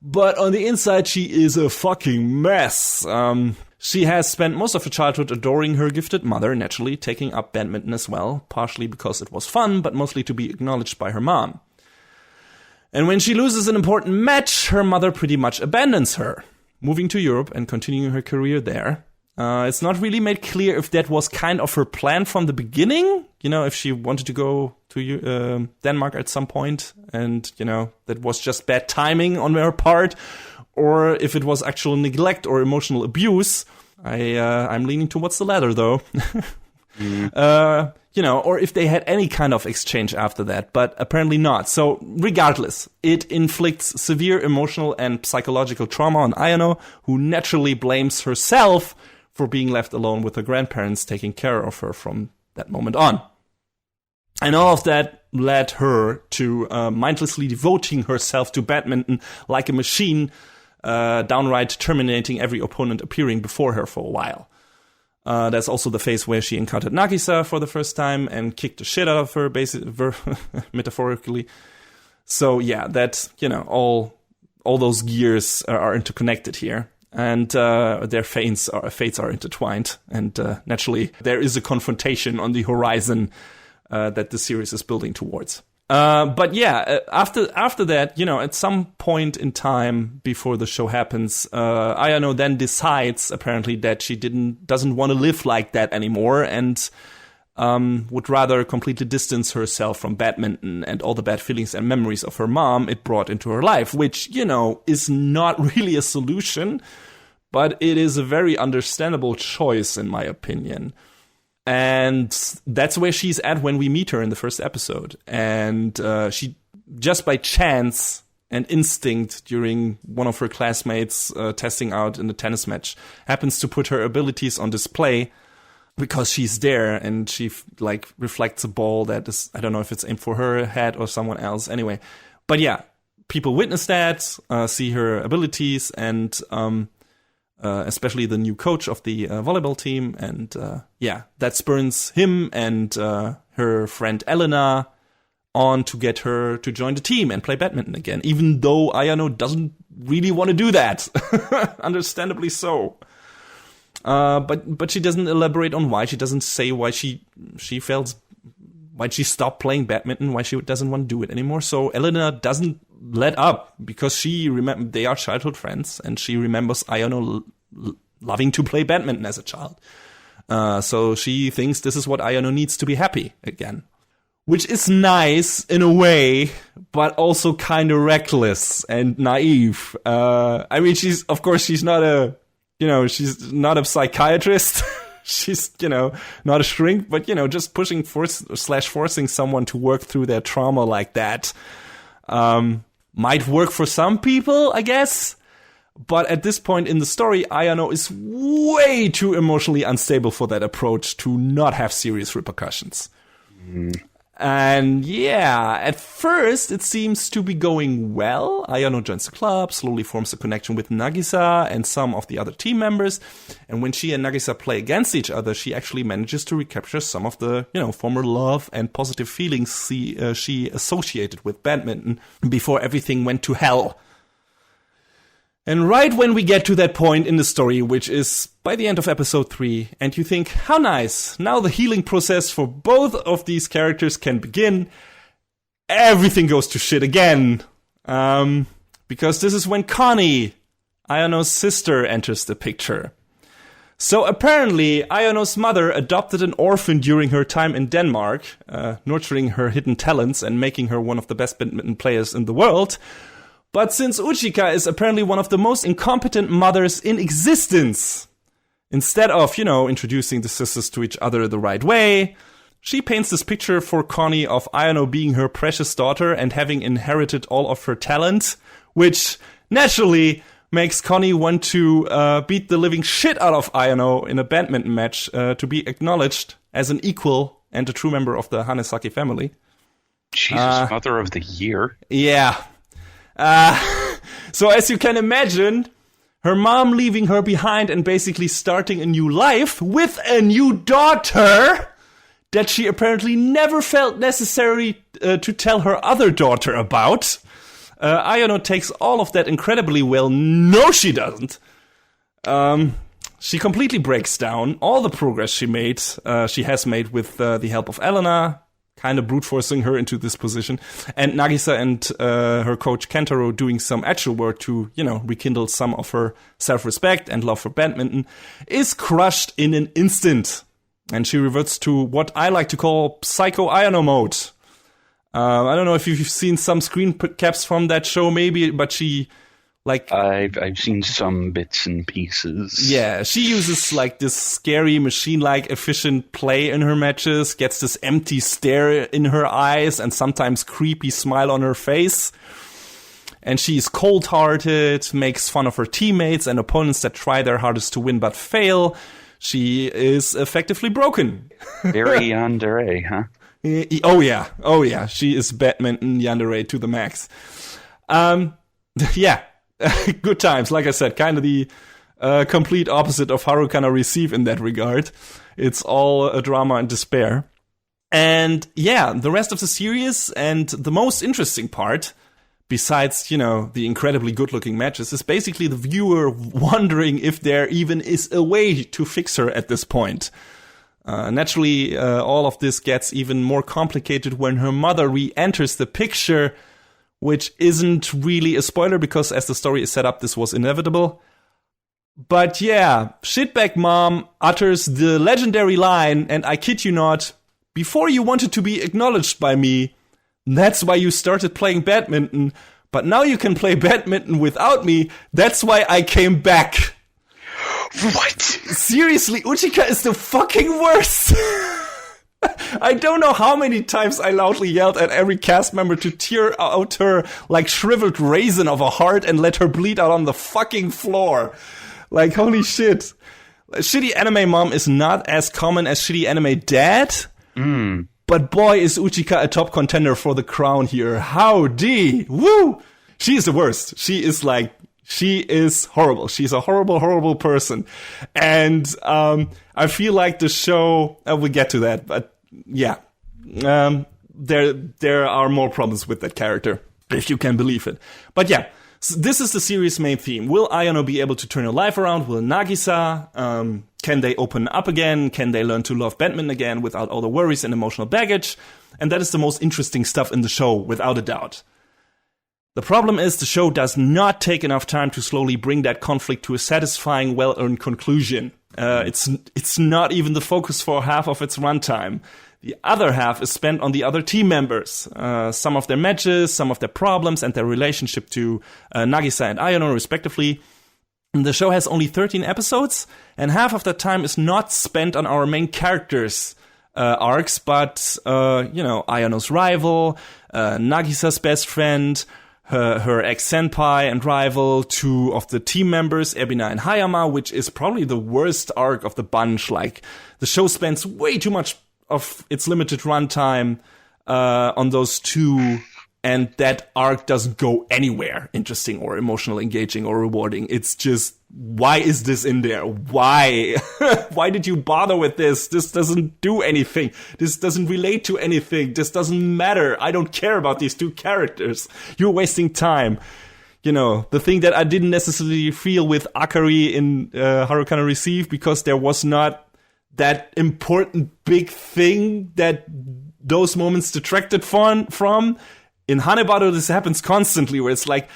but on the inside, she is a fucking mess. She has spent most of her childhood adoring her gifted mother, naturally taking up badminton as well, partially because it was fun, but mostly to be acknowledged by her mom. And when she loses an important match, her mother pretty much abandons her, moving to Europe and continuing her career there. It's not really made clear if that was kind of her plan from the beginning, if she wanted to go to Denmark at some point and, that was just bad timing on her part, or if it was actual neglect or emotional abuse. I'm leaning towards the latter, though. Or if they had any kind of exchange after that, but apparently not. So regardless, it inflicts severe emotional and psychological trauma on Ayano, who naturally blames herself for being left alone with her grandparents taking care of her from that moment on. And all of that led her to mindlessly devoting herself to badminton like a machine, downright terminating every opponent appearing before her for a while. That's also the phase where she encountered Nagisa for the first time and kicked the shit out of her, metaphorically. So yeah, that, all those gears are interconnected here. And their fates are intertwined. And naturally, there is a confrontation on the horizon that the series is building towards. But yeah, after that, at some point in time before the show happens, Ayano then decides apparently that she doesn't want to live like that anymore and would rather completely distance herself from badminton and all the bad feelings and memories of her mom it brought into her life, which, is not really a solution, but it is a very understandable choice in my opinion. And that's where she's at when we meet her in the first episode. And she, just by chance, and instinct during one of her classmates testing out in a tennis match happens to put her abilities on display because she's there and she reflects a ball that is, I don't know if it's aimed for her head or someone else. Anyway, but yeah, people witness that, see her abilities, and especially the new coach of the volleyball team. And that spurns him and her friend Elena on to get her to join the team and play badminton again, even though Ayano doesn't really want to do that. Understandably so. But she doesn't elaborate on why. She doesn't say why she felt, why she stopped playing badminton, why she doesn't want to do it anymore. So Elena doesn't let up because they are childhood friends, and she remembers Ayano loving to play badminton as a child. So she thinks this is what Ayano needs to be happy again. Which is nice in a way, but also kind of reckless and naive. I mean, she's not she's not a psychiatrist. She's, not a shrink, but, just forcing someone to work through their trauma like that, might work for some people, I guess. But at this point in the story, Ayano is way too emotionally unstable for that approach to not have serious repercussions. And yeah, at first it seems to be going well. Ayano joins the club, slowly forms a connection with Nagisa and some of the other team members. And when she and Nagisa play against each other, she actually manages to recapture some of the, former love and positive feelings she associated with badminton before everything went to hell. And right when we get to that point in the story, which is by the end of episode 3, and you think, how nice, now the healing process for both of these characters can begin, everything goes to shit again. Because this is when Connie, Ayano's sister, enters the picture. So apparently, Ayano's mother adopted an orphan during her time in Denmark, nurturing her hidden talents and making her one of the best badminton players in the world. But since Uchika is apparently one of the most incompetent mothers in existence, instead of, introducing the sisters to each other the right way, she paints this picture for Connie of Ayano being her precious daughter and having inherited all of her talent, which naturally makes Connie want to beat the living shit out of Ayano in a badminton match to be acknowledged as an equal and a true member of the Hanesaki family.
Jesus, Mother of the Year.
Yeah. So as you can imagine, her mom leaving her behind and basically starting a new life with a new daughter that she apparently never felt necessary to tell her other daughter about. Ayano takes all of that incredibly well. No, she doesn't. She completely breaks down all the progress she has made with the help of Elena, kind of brute forcing her into this position, and Nagisa and her coach Kentaro doing some actual work to, rekindle some of her self-respect and love for badminton, is crushed in an instant. And she reverts to what I like to call Psycho Ayano mode. I don't know if you've seen some screen caps from that show, maybe, but she,
I've seen some bits and pieces.
Yeah, she uses this scary machine-like efficient play in her matches, gets this empty stare in her eyes and sometimes creepy smile on her face. And she's cold-hearted, makes fun of her teammates and opponents that try their hardest to win but fail. She is effectively broken.
Very yandere, huh?
Oh yeah. She is badminton yandere to the max. Yeah. Good times, like I said, kind of the complete opposite of Harukana Receive in that regard. It's all a drama and despair. And yeah, the rest of the series and the most interesting part, besides, the incredibly good-looking matches, is basically the viewer wondering if there even is a way to fix her at this point. Naturally, all of this gets even more complicated when her mother re-enters the picture, which isn't really a spoiler because as the story is set up, this was inevitable. But yeah, shitbag mom utters the legendary line, and I kid you not, before you wanted to be acknowledged by me, that's why you started playing badminton, but now you can play badminton without me, that's why I came back.
What?
Seriously, Uchika is the fucking worst. I don't know how many times I loudly yelled at every cast member to tear out her like shriveled raisin of a heart and let her bleed out on the fucking floor. Like, holy shit. Shitty anime mom is not as common as shitty anime dad. But boy, is Uchika a top contender for the crown here. Howdy. Woo! She is the worst. She is horrible. She's a horrible, horrible person. And I feel like the show, we'll get to that, but yeah. There are more problems with that character, if you can believe it. But yeah, so this is the series' main theme. Will Ayano be able to turn her life around? Will Nagisa? Can they open up again? Can they learn to love badminton again without all the worries and emotional baggage? And that is the most interesting stuff in the show, without a doubt. The problem is the show does not take enough time to slowly bring that conflict to a satisfying, well-earned conclusion. It's not even the focus for half of its runtime. The other half is spent on the other team members, some of their matches, some of their problems, and their relationship to Nagisa and Ayano, respectively. And the show has only 13 episodes, and half of that time is not spent on our main characters' arcs, but, Ayano's rival, Nagisa's best friend, her ex-senpai and rival, two of the team members, Ebina and Hayama, which is probably the worst arc of the bunch. Like, the show spends way too much of its limited runtime on those two, and that arc doesn't go anywhere interesting or emotional, engaging or rewarding. It's just, why is this in there? Why? Why did you bother with this? This doesn't do anything. This doesn't relate to anything. This doesn't matter. I don't care about these two characters. You're wasting time. You know, the thing that I didn't necessarily feel with Akari in Harukana Receive, because there was not that important big thing that those moments detracted from. In Hanebado, this happens constantly, where it's like,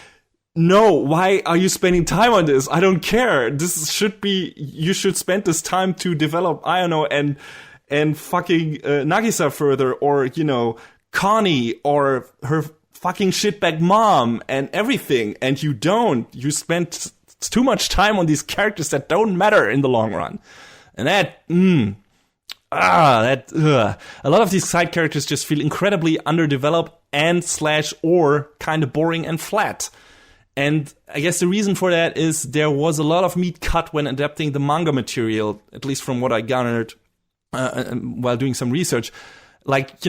no, why are you spending time on this? I don't care. You should spend this time to develop Ayano and fucking Nagisa further, or, Connie, or her fucking shitbag mom and everything. And you don't. You spend too much time on these characters that don't matter in the long run. And a lot of these side characters just feel incredibly underdeveloped or kind of boring and flat. And I guess the reason for that is there was a lot of meat cut when adapting the manga material, at least from what I garnered while doing some research. Like,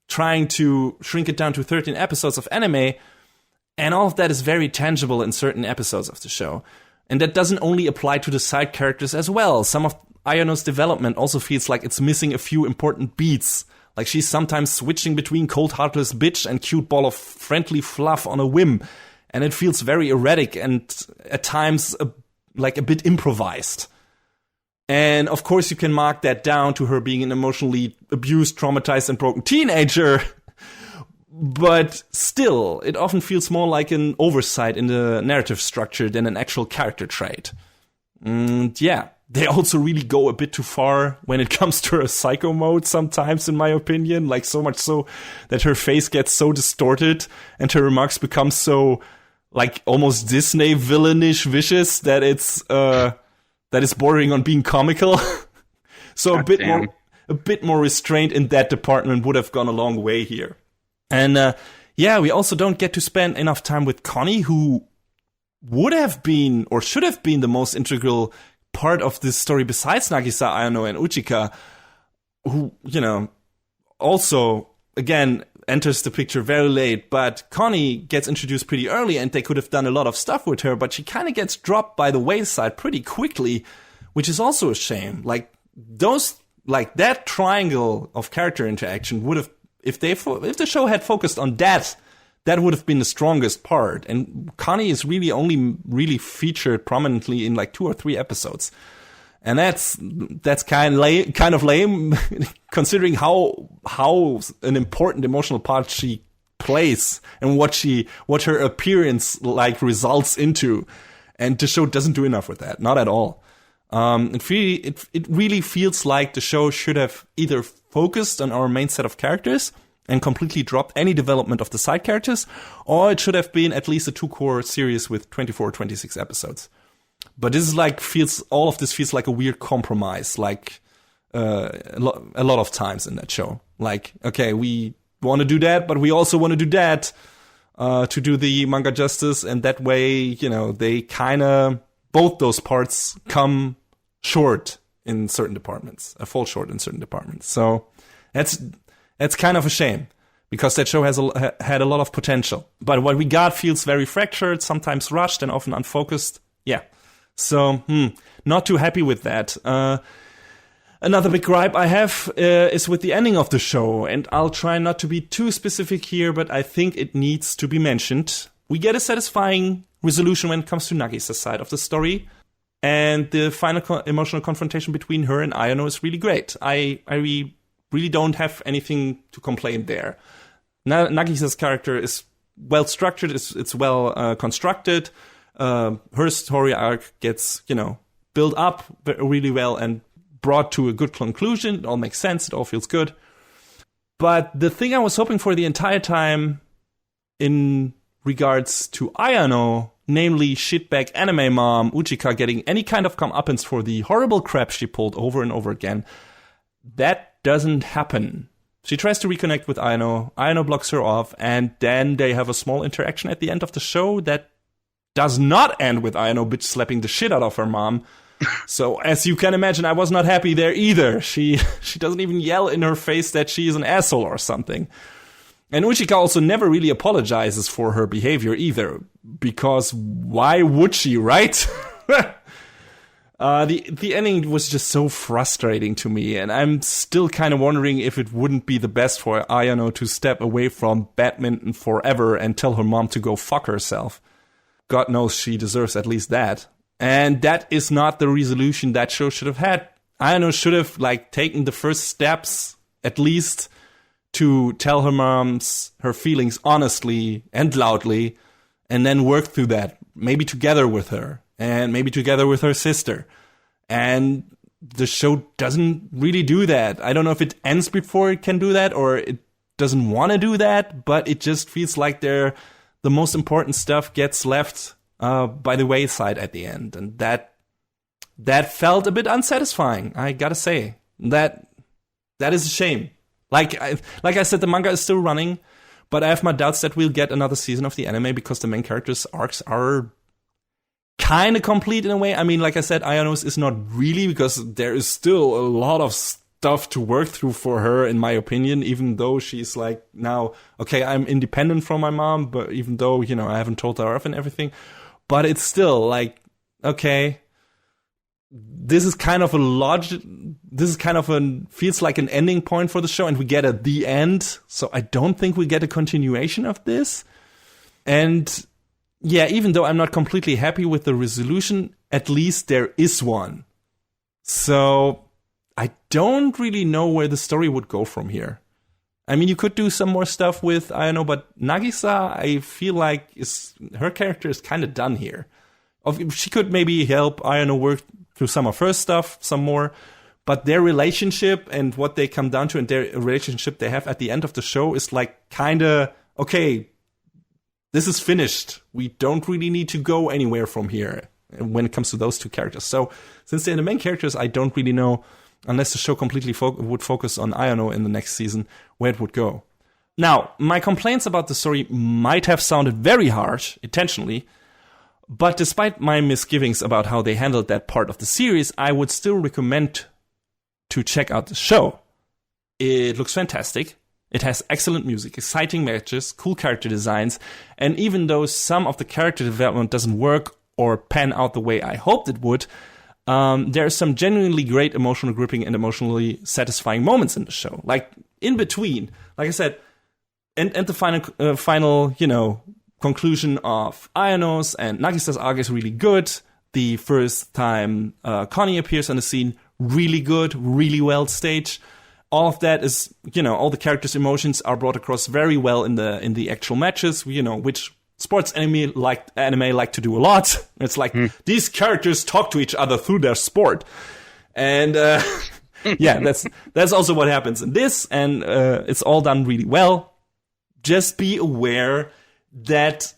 trying to shrink it down to 13 episodes of anime, and all of that is very tangible in certain episodes of the show. And that doesn't only apply to the side characters as well. Some of Ayano's development also feels like it's missing a few important beats. Like, she's sometimes switching between cold heartless bitch and cute ball of friendly fluff on a whim. And it feels very erratic and at times a bit improvised. And of course you can mark that down to her being an emotionally abused, traumatized, and broken teenager. But still, it often feels more like an oversight in the narrative structure than an actual character trait. And yeah, they also really go a bit too far when it comes to her psycho mode sometimes, in my opinion. Like, so much so that her face gets so distorted and her remarks become so, like, almost Disney villainish vicious that it's bordering on being comical. So a bit more restraint in that department would have gone a long way here. And we also don't get to spend enough time with Connie, who would have been or should have been the most integral part of this story besides Nagisa, Ayano, and Uchika, who, also, again, enters the picture very late. But Connie gets introduced pretty early, and they could have done a lot of stuff with her, but she kind of gets dropped by the wayside pretty quickly, which is also a shame. Like, that triangle of character interaction would have, if the show had focused on that would have been the strongest part. And Connie is only really featured prominently in like 2 or 3 episodes. And that's kind of lame considering how an important emotional part she plays and what her appearance like results into. And the show doesn't do enough with that. Not at all. It really feels like the show should have either focused on our main set of characters and completely dropped any development of the side characters, or it should have been at least a 2-core series with 24 or 26 episodes. But this is all of this feels like a weird compromise. Like, a lot of times in that show. Like, okay, we want to do that, but we also want to do that to do the manga justice, and that way, they kind of, both those parts come short in certain departments, fall short in certain departments. So that's kind of a shame, because that show had a lot of potential. But what we got feels very fractured, sometimes rushed, and often unfocused. Yeah. So, not too happy with that. Another big gripe I have is with the ending of the show, and I'll try not to be too specific here, but I think it needs to be mentioned. We get a satisfying resolution when it comes to Nagisa's side of the story, and the final emotional confrontation between her and Ayano is really great. I really don't have anything to complain there. Nagisa's character is well structured, it's well constructed. Her story arc gets, built up really well and brought to a good conclusion. It all makes sense. It all feels good. But the thing I was hoping for the entire time in regards to Ayano, namely shitbag anime mom Uchika getting any kind of comeuppance for the horrible crap she pulled over and over again, that doesn't happen. She tries to reconnect with Ayano. Ayano blocks her off, and then they have a small interaction at the end of the show that does not end with Ayano bitch slapping the shit out of her mom. So, as you can imagine, I was not happy there either. She doesn't even yell in her face that she is an asshole or something. And Uchika also never really apologizes for her behavior either, because why would she, right? The ending was just so frustrating to me, and I'm still kind of wondering if it wouldn't be the best for Ayano to step away from badminton forever and tell her mom to go fuck herself. God knows she deserves at least that. And that is not the resolution that show should have had. Ayano should have taken the first steps, at least, to tell her moms her feelings honestly and loudly, and then work through that, maybe together with her, and maybe together with her sister. And the show doesn't really do that. I don't know if it ends before it can do that, or it doesn't want to do that, but it just feels like the most important stuff gets left by the wayside at the end, and that felt a bit unsatisfying. I gotta say that is a shame. Like I said, the manga is still running, but I have my doubts that we'll get another season of the anime because the main characters' arcs are kind of complete in a way. I mean, like I said, Ayano's is not really, because there is still a lot of stuff to work through for her, in my opinion, even though she's now, okay, I'm independent from my mom, but even though, I haven't told her off and everything. But it's still okay, this is kind of feels like an ending point for the show, and we get at the end. So I don't think we get a continuation of this. And yeah, even though I'm not completely happy with the resolution, at least there is one. So I don't really know where the story would go from here. I mean, you could do some more stuff with Ayano, but Nagisa, I feel like her character is kind of done here. She could maybe help Ayano work through some of her stuff some more, but their relationship and what they come down to and their relationship they have at the end of the show is kind of, okay, this is finished. We don't really need to go anywhere from here when it comes to those two characters. So since they're the main characters, I don't really know, unless the show completely would focus on Ayano in the next season, where it would go. Now, my complaints about the story might have sounded very harsh, intentionally, but despite my misgivings about how they handled that part of the series, I would still recommend to check out the show. It looks fantastic. It has excellent music, exciting matches, cool character designs, and even though some of the character development doesn't work or pan out the way I hoped it would, there are some genuinely great emotional gripping and emotionally satisfying moments in the show. In between, like I said, and the final, conclusion of Ayano's and Nagisa's arc is really good. The first time Connie appears on the scene, really good, really well staged. All of that is, all the characters' emotions are brought across very well in the actual matches, which sports anime like to do a lot. It's these characters talk to each other through their sport. And yeah, that's also what happens in this, and it's all done really well. Just be aware that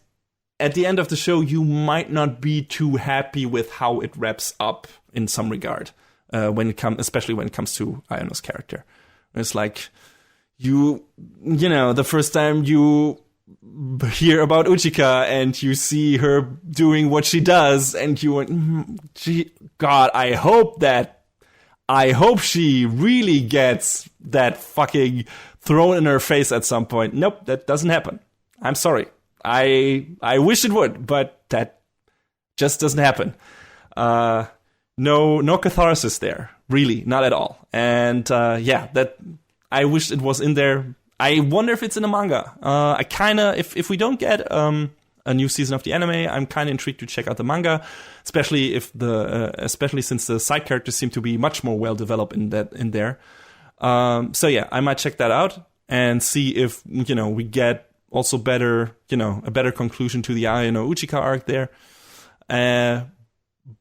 at the end of the show, you might not be too happy with how it wraps up in some regard. especially when it comes to Ayano's character. It's like, the first time you hear about Uchika and you see her doing what she does, and you went, God, I hope she really gets that fucking thrown in her face at some point. Nope, that doesn't happen. I'm sorry. I wish it would, but that just doesn't happen. No catharsis there, really, not at all. And that I wish it was in there. I wonder if it's in the manga. I kind of, if we don't get a new season of the anime, I'm kind of intrigued to check out the manga, especially since the side characters seem to be much more well developed in there. I might check that out and see if we get also a better conclusion to the Ayano Uchika arc there.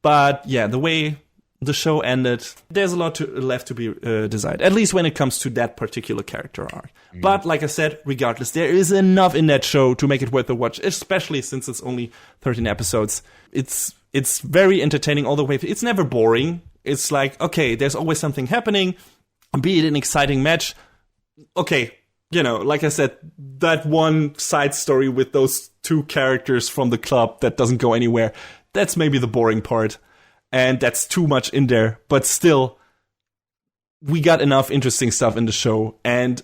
But yeah, the way the show ended, there's a lot left to be decided, at least when it comes to that particular character arc. But like I said, regardless, there is enough in that show to make it worth a watch, especially since it's only 13 episodes. It's very entertaining all the way. It's never boring. It's like, okay, there's always something happening, be it an exciting match. Okay, like I said, that one side story with those two characters from the club that doesn't go anywhere, that's maybe the boring part. And that's too much in there. But still, we got enough interesting stuff in the show. And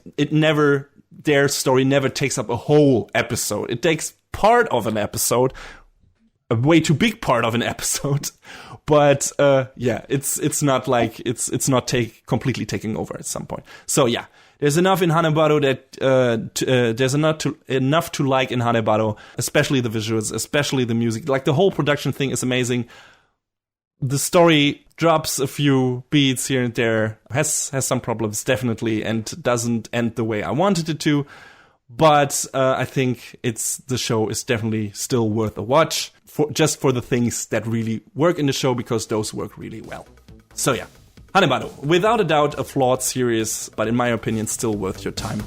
their story never takes up a whole episode. It takes part of an episode, a way too big part of an episode. But it's not like it's not completely taking over at some point. So yeah, there's enough in Hanebado that there's enough to like in Hanebado, especially the visuals, especially the music. Like the whole production thing is amazing. The story drops a few beats here and there, has some problems definitely, and doesn't end the way I wanted it to. But I think the show is definitely still worth a watch, just for the things that really work in the show, because those work really well. So yeah, Hanebado, without a doubt a flawed series, but in my opinion still worth your time.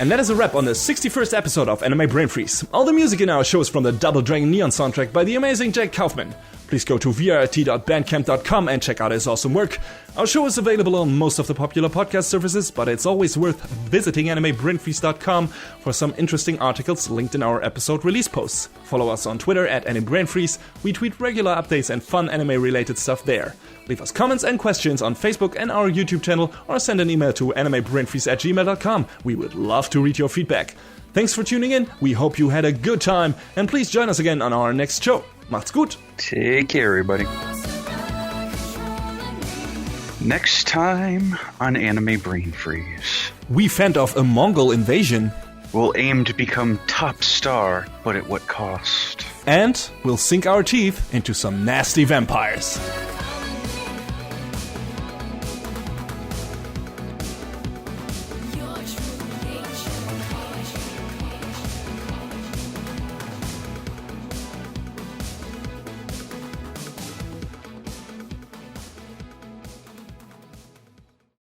And that is a wrap on the 61st episode of Anime Brain Freeze. All the music in our show is from the Double Dragon Neon soundtrack by the amazing Jake Kaufman. Please go to vrt.bandcamp.com and check out his awesome work. Our show is available on most of the popular podcast services, but it's always worth visiting animebrainfreeze.com for some interesting articles linked in our episode release posts. Follow us on Twitter at @AnimeBrainFreeze. We tweet regular updates and fun anime-related stuff there. Leave us comments and questions on Facebook and our YouTube channel, or send an email to animebrainfreeze@gmail.com. We would love to read your feedback. Thanks for tuning in. We hope you had a good time, and please join us again on our next show. Macht's gut.
Take care, everybody. Next time on Anime Brain Freeze,
we fend off a Mongol invasion.
We'll aim to become top star, but at what cost?
And we'll sink our teeth into some nasty vampires.